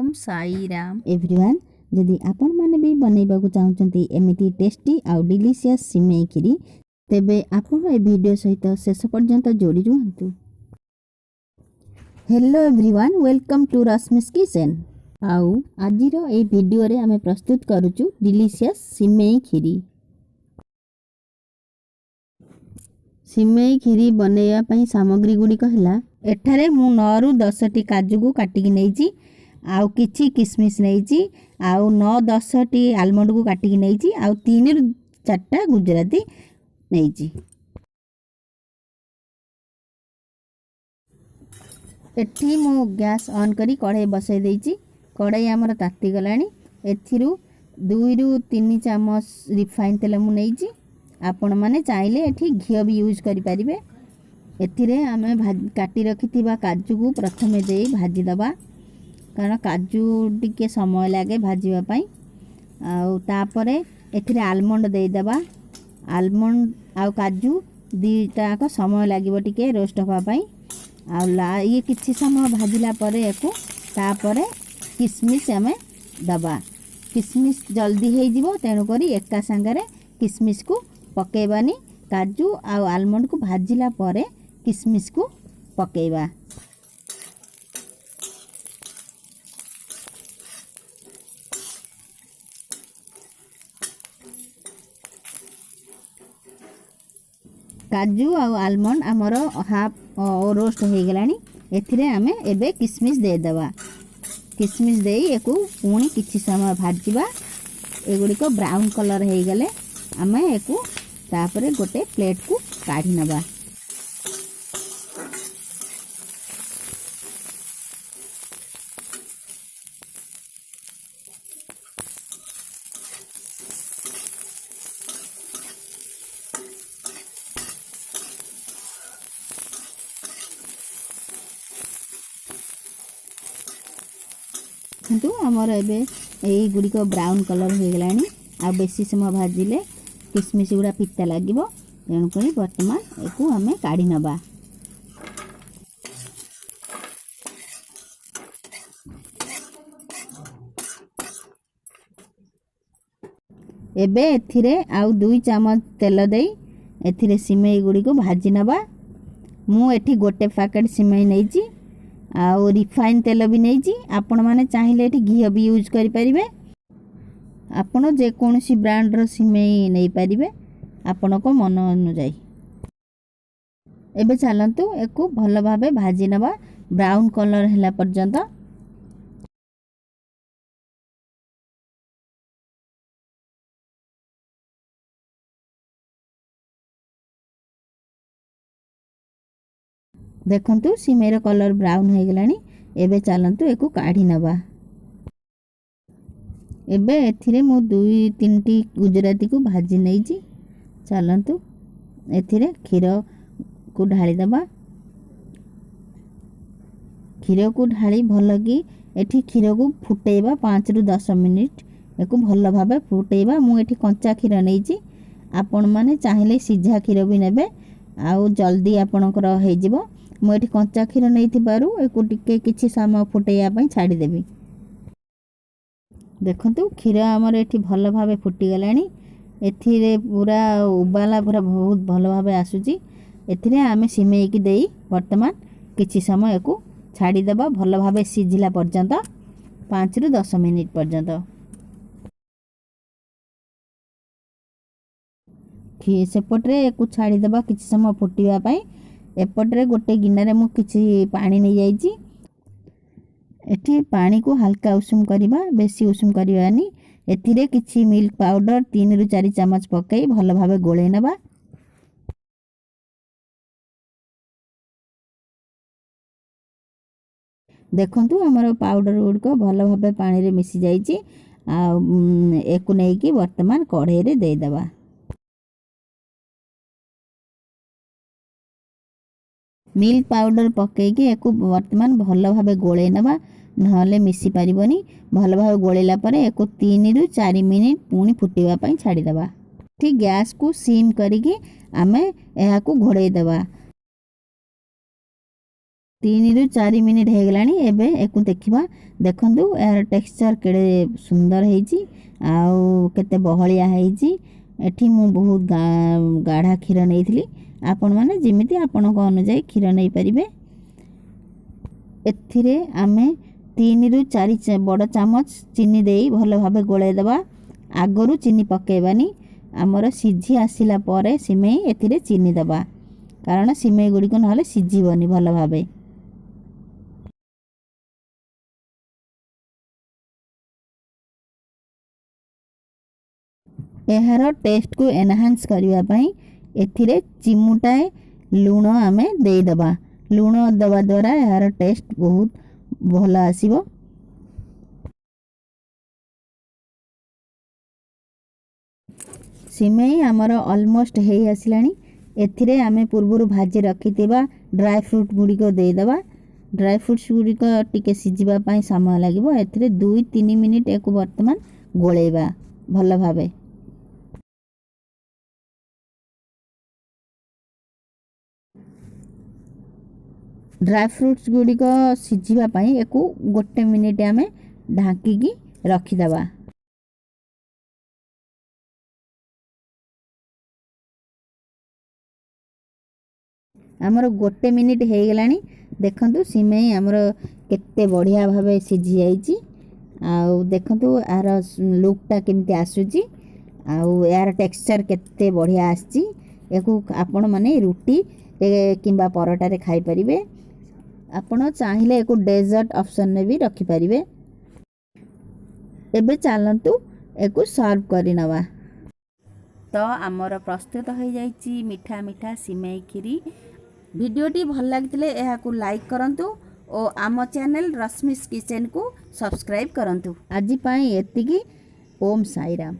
ओम Sai Ram everyone जदि आपण माने भी बनैबाकू चाहूचंती एमिति टेस्टी आउ डिलीशियस सिमेई खीरी तेबे आपण ए वीडियो सहित शेष पर्यंत जोड़ी रुहंतु। Hello everyone welcome to Rashmi's kitchen. आउ आजिर ए वीडियो रे आमे प्रस्तुत करूचु डिलीशियस सिमेई खीरी। सिमेई खीरी बनैया पई सामग्री गुडी कहला एठारे मु 9 रु 10 टी काजू को काटी कि नैची आउ किछि किसमिस नैची आउ 9-10 टी आलमंड को काटी कि नैची आउ 3 रु 4टा गुजराती नैची। एठी मु गैस ऑन करी कढ़ाई बसाई देइची। कढ़ाई हमर ताती गलानी। एथिरु 2 रु 3 चम्मच रिफाइन तेल मु नैची। आपण माने चाहिले एठी घियो भी यूज करि परिबे। एथिरे आमे काटी रखिथिबा काजू को प्रथमे देई भाजी दबा कारण काजू टिके समय लागे भाजीबा पई। आउ तापरे एथिरे आलमंड देई दबा। आलमंड आउ काजू दीटा को समय लागिबो टिके रोस्ट होबा पई। आउ ये किछि समय भाजिला परे एको तापरे किसमिस आमे दबा। किसमिस जल्दी हे जिवो तेनु करी एका संगरे किसमिस को पकेबानी। काजू आउ आलमंड को भाजिला परे किसमिस को पकेबा। काजू आउ आलमंड आमर हाफ रोस्ट हो गलानी। एथिरे आमे एबे किसमिस दे दबा। किसमिस देई एको पुणी किछि समय भाजिबा। एगुडी को ब्राउन कलर हो गले आमे एको तापरे गोटे प्लेट को काढी नबा। किंतु आमर एबे एई गुडी को ब्राउन कलर हो गलानी। आ बेसी समय भाजिले किसमिस गुडा पिता लागिबो तेणु करी वर्तमान एको हमें काढी नबा। एबे एथिरे आउ 2 चम्मच तेल देई एथिरे सिमेई गुडी को भाजी नबा। मु एठी गोटे पैकेट सिमेई नैची आउ रिफाइन तेल भी नैची। आपण माने चाहिले एठी घी भी यूज करि परिबे। आपण जे कोनसी ब्रांड रो सिमेई नै परिबे आपण को मन अनुଯାयी। एबे चलंतु एको भलो भाबे भाजी नबा ब्राउन कलर हैला पर्यंत। देखंतु सिमेई रो कलर ब्राउन हो गलानी। एबे चलंतु एको काढी नबा। एबे एथिरे मु 2-3 टी गुजराती को भाजी नैची। चलंतु एथिरे खीर को ढाली दबा। खीर को ढाली भलगी एठी खीर को फुटेबा 5 रु 10 मिनिट एको भलो भाबे फुटेबा। मु एठी कंचा खीर नैची। आपण माने चाहिले सिझा खीर भी नेबे आउ जल्दी आपनकर हे जिवो। मु एठी कंचा खीर नैथि पारु एको टिके किछि समय फुटेया पई छाडी देबी। देखंतु खीर हमर एठी भलो भाबे फुटी गलानी। एथिरे पूरा उबाला पूरा बहुत भलो भाबे आसुची। एथिरे आमे सिमेई की देई वर्तमान किछि समय एको छाडी देबा भलो भाबे सिझिला पर्यंत 5 रु 10 मिनिट पर्यंत। सेपटरे एको छाडी देबा किछि समय फुटिबा पई। एपटरे गोटे गिन्नारे मु किछि पानी नै जाईची। एठी पानी को हल्का उषुम करिबा बेसी उषुम करिवानी। एथिरे किछि मिल्क पाउडर 3 रु 4 चम्मच पकई भलो भाबे गोळे नबा। देखंतु हमर पाउडर गुड को भलो भाबे पानी रे मिसी जाईची। आ एको नै कि वर्तमान कढ़ाई रे दे दबा। मिल्क पाउडर पकई के एको वर्तमान भलो भाबे गोळे नबा नहले मिसी परिबनी। भलो भाबे गोळेला परे एको 3 रु 4 मिनिट पुणी फुटिबा पई छाडी दबा। ठीक गैस को सिम करी के आमे एहा को घोड़े दबा। 3 ରୁ 4 ମିନିଟ୍ ହେଇଗଲାଣି। ଏବେ ୟାକୁ ଦେଖିବା। ଦେଖନ୍ତୁ ଏହାର ଟେକ୍ସଚର କେଡ଼େ ସୁନ୍ଦର ହେଇଛି ଆଉ କେତେ ବହଳିଆ ହେଇଛି। ଏଠି ମୁଁ ବହୁତ ଗାଢ଼ା କ୍ଷୀର ନେଇଥିଲି। ଆପଣମାନେ ଯେମିତି ଆପଣଙ୍କ ଅନୁଯାୟୀ କ୍ଷୀର ନେଇପାରିବେ। ଏଥିରେ ଆମେ 3 ରୁ 4 ବଡ଼ ଚାମଚ ଚିନି ଦେଇ ଭଲ ଭାବେ ଗୋଳାଇ ଦେବା। ଆଗରୁ ଚିନି ପକାଇବାନି। ଆମର ସିଝି ଆସିଲା ପରେ ସିମେଇ ଏଥିରେ ଚିନି ଦେବା, କାରଣ ସିମେଇ ଗୁଡ଼ିକ ନହେଲେ ସିଝିବନି ଭଲ ଭାବେ। ଏହାର ଟେଷ୍ଟକୁ ଏନହାନ୍ସ କରିବା ପାଇଁ ଏଥିରେ ଚିମୁଟାଏ ଲୁଣ ଆମେ ଦେଇଦେବା। ଲୁଣ ଦେବା ଦ୍ୱାରା ଏହାର ଟେଷ୍ଟ ବହୁତ ଭଲ ଆସିବ। ସିମେଇ ଆମର ଅଲମୋଷ୍ଟ ହେଇ ଆସିଲାଣି। ଏଥିରେ ଆମେ ପୂର୍ବରୁ ଭାଜି ରଖିଥିବା ଡ୍ରାଏ ଫ୍ରୁଟ୍ ଗୁଡ଼ିକ ଦେଇଦେବା। ଡ୍ରାଏ ଫ୍ରୁଟ୍ସ ଗୁଡ଼ିକ ଟିକେ ସିଝିବା ପାଇଁ ସମୟ ଲାଗିବ। ଏଥିରେ 2-3 ମିନିଟ୍ ୟାକୁ ବର୍ତ୍ତମାନ ଗୋଳେଇବା ଭଲ ଭାବେ। ଡ୍ରାଏ ଫ୍ରୁଟ୍ସ ଗୁଡ଼ିକ ସିଝିବା ପାଇଁ ୟାକୁ 1 ମିନିଟ୍ ଆମେ ଢାଙ୍କିକି ରଖିଦେବା। ଆମର 1 ମିନିଟ୍ ହେଇଗଲାଣି। ଦେଖନ୍ତୁ ସିମେଇ ଆମର କେତେ ବଢ଼ିଆ ଭାବେ ସିଝି ଯାଇଛି। ଆଉ ଦେଖନ୍ତୁ ଏହାର ଲୁକ୍ଟା କେମିତି ଆସୁଛି ଆଉ ଏହାର ଟେକ୍ସଚର କେତେ ବଢ଼ିଆ ଆସିଛି। ୟାକୁ ଆପଣମାନେ ରୁଟି କିମ୍ବା ପରଟାରେ ଖାଇପାରିବେ। ଆପଣ ଚାହିଁଲେ ୟାକୁ ଡେଜର୍ଟ ଅପସନରେ ବି ରଖିପାରିବେ। ଏବେ ଚାଲନ୍ତୁ ୟାକୁ ସର୍ଭ କରିନେବା। ତ ଆମର ପ୍ରସ୍ତୁତ ହୋଇଯାଇଛି ମିଠା ମିଠା ସିମେଇ କ୍ଷୀରି। ଭିଡ଼ିଓଟି ଭଲ ଲାଗିଥିଲେ ଏହାକୁ ଲାଇକ୍ କରନ୍ତୁ ଓ ଆମ ଚ୍ୟାନେଲ ରଶ୍ମିସ୍ କିଚେନକୁ ସବସ୍କ୍ରାଇବ୍ କରନ୍ତୁ। ଆଜି ପାଇଁ ଏତିକି। ଓମ୍ ସାଇରାମ।